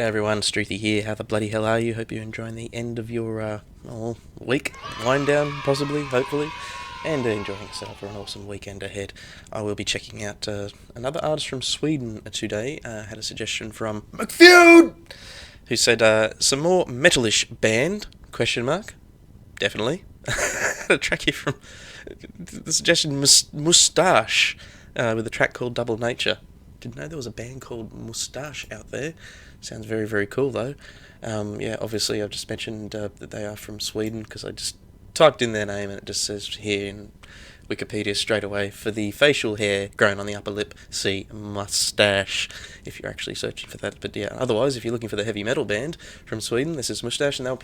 G'day everyone, Struthy here. How the bloody hell are you? Hope you're enjoying the end of your week, wind down possibly, hopefully, and enjoying yourself for an awesome weekend ahead. I will be checking out another artist from Sweden today. Had a suggestion from McFeud, who said some more metalish band, question mark, definitely. Had a track here from the suggestion Mustasch with a track called Double Nature. Didn't know there was a band called Mustasch out there. Sounds very, very cool though. Yeah, obviously I've just mentioned that they are from Sweden because I just typed in their name and it just says here in Wikipedia straight away, for the facial hair grown on the upper lip, see Mustasch, if you're actually searching for that. But yeah, otherwise, if you're looking for the heavy metal band from Sweden, this is Mustasch, and they were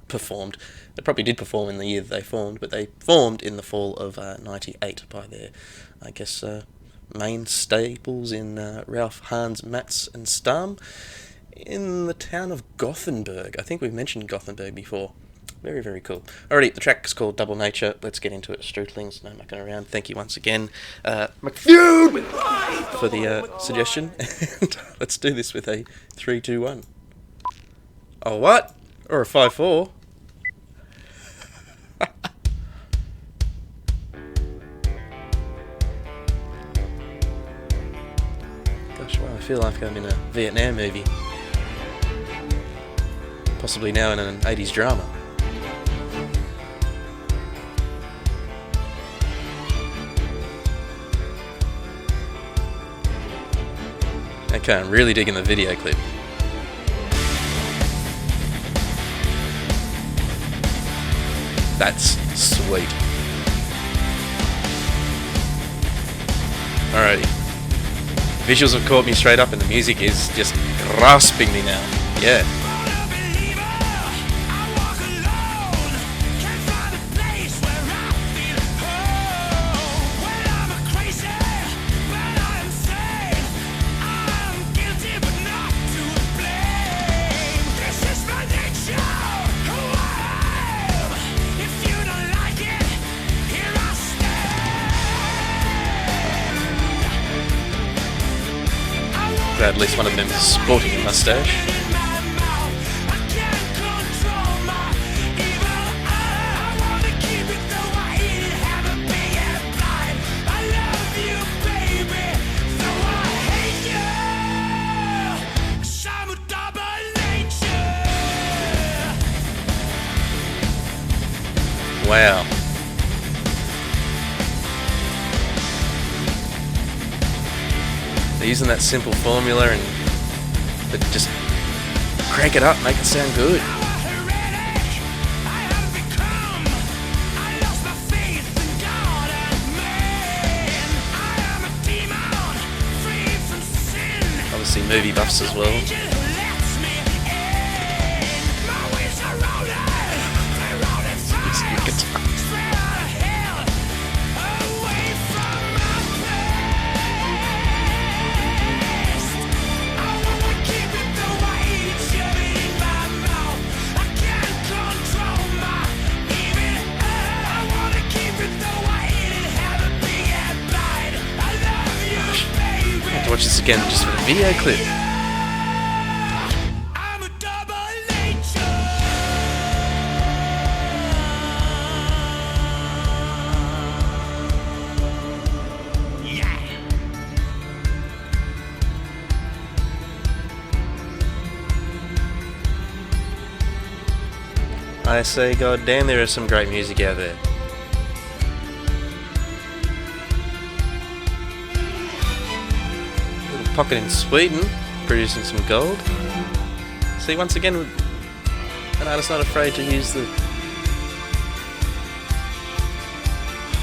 performed. They probably did perform in the year that they formed, but they formed in the fall of 98 by their, I guess, main staples in Ralph, Hans, Mats and Stam in the town of Gothenburg. I think we've mentioned Gothenburg before. Very, very cool. Alrighty, the track is called Double Nature. Let's get into it, Strutlings. No mucking around. Thank you once again, McFeud, for the suggestion. And let's do this with a 3, 2, 1. Oh, what? Or a 5, 4. Gosh, wow, I feel like I'm in a Vietnam movie. Possibly now in an 80s drama. Okay, I'm really digging the video clip. That's sweet. Alrighty. Visuals have caught me straight up and the music is just grasping me now. Yeah. Glad at least one of them is sporting a mustache. Wow. They're using that simple formula but just crank it up, make it sound good. Obviously movie buffs as well. Watch this again just for the video clip. I say, god damn, there is some great music out there. Pocket in Sweden, producing some gold. See, once again, an artist not afraid to use the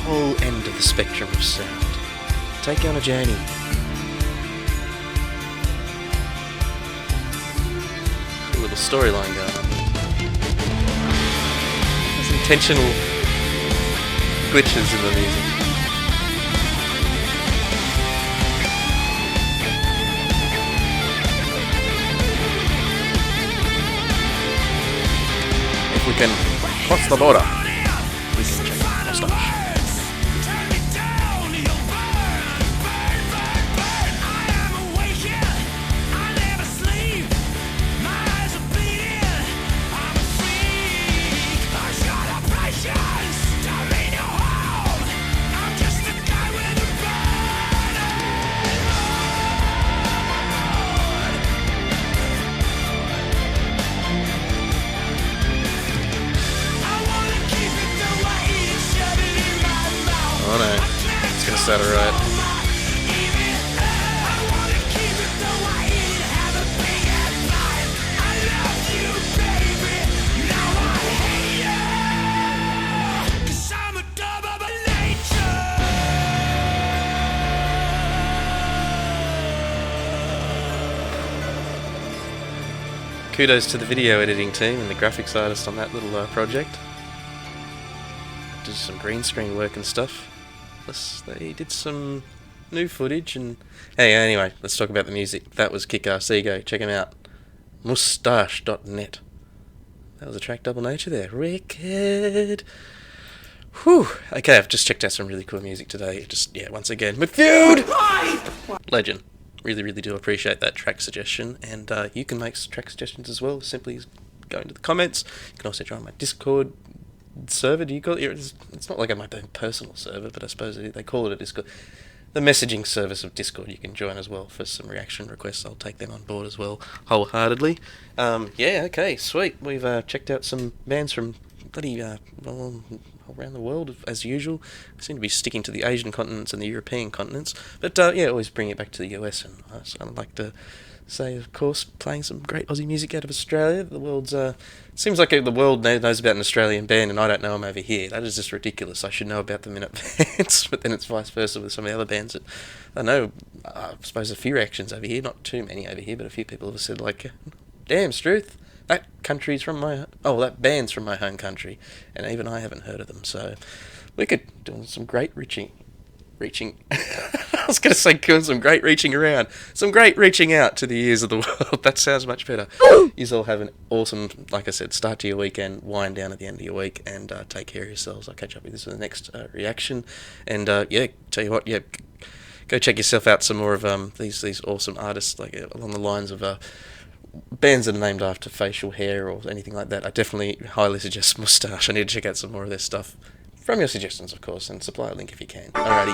whole end of the spectrum of sound. Take you on a journey. A little storyline going on. There's intentional glitches in the music. We can cross the border. We can check Mustasch. mix that alright. Kudos to the video editing team and the graphics artist on that little project. Did some green screen work and stuff. Plus, they did some new footage and... Hey, anyway, let's talk about the music. That was kick-ass. There you go, check him out. Mustasch.net. That was a track double nature there. Wicked! Whew! Okay, I've just checked out some really cool music today. Just, yeah, once again, McFeud! Legend. Really, really do appreciate that track suggestion, and you can make track suggestions as well. Simply go into the comments. You can also join my Discord server. Do you call it? It's not like my own personal server, but I suppose they call it a Discord. The messaging service of Discord you can join as well for some reaction requests. I'll take them on board as well, wholeheartedly. Yeah, okay, sweet. We've checked out some bands from bloody around the world as usual. We seem to be sticking to the Asian continents and the European continents, but yeah, always bring it back to the US. And I'd like to say, of course, playing some great Aussie music out of Australia. The world's seems like the world knows about an Australian band, and I don't know them over here. That is just ridiculous. I should know about them in advance, but then it's vice versa with some of the other bands that I know. I suppose a few reactions over here, not too many over here, but a few people have said like, "Damn, Struth, that country's from that band's from my home country," and even I haven't heard of them. So we could do some great reaching. I was going to say doing some great reaching around, some great reaching out to the ears of the world. That sounds much better. You all have an awesome, like I said, start to your weekend, wind down at the end of your week, and take care of yourselves. I'll catch up with you for the next reaction, and yeah, tell you what, yeah, go check yourself out some more of these awesome artists, like along the lines of bands that are named after facial hair or anything like that. I definitely highly suggest Mustasch. I need to check out some more of their stuff. From your suggestions, of course, and supply a link if you can. Alrighty.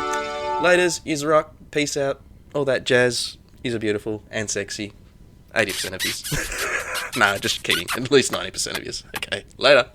Laters, use rock, peace out, all that jazz. You're beautiful and sexy. 80% of yous. No, just kidding. At least 90% of yous. Okay, later.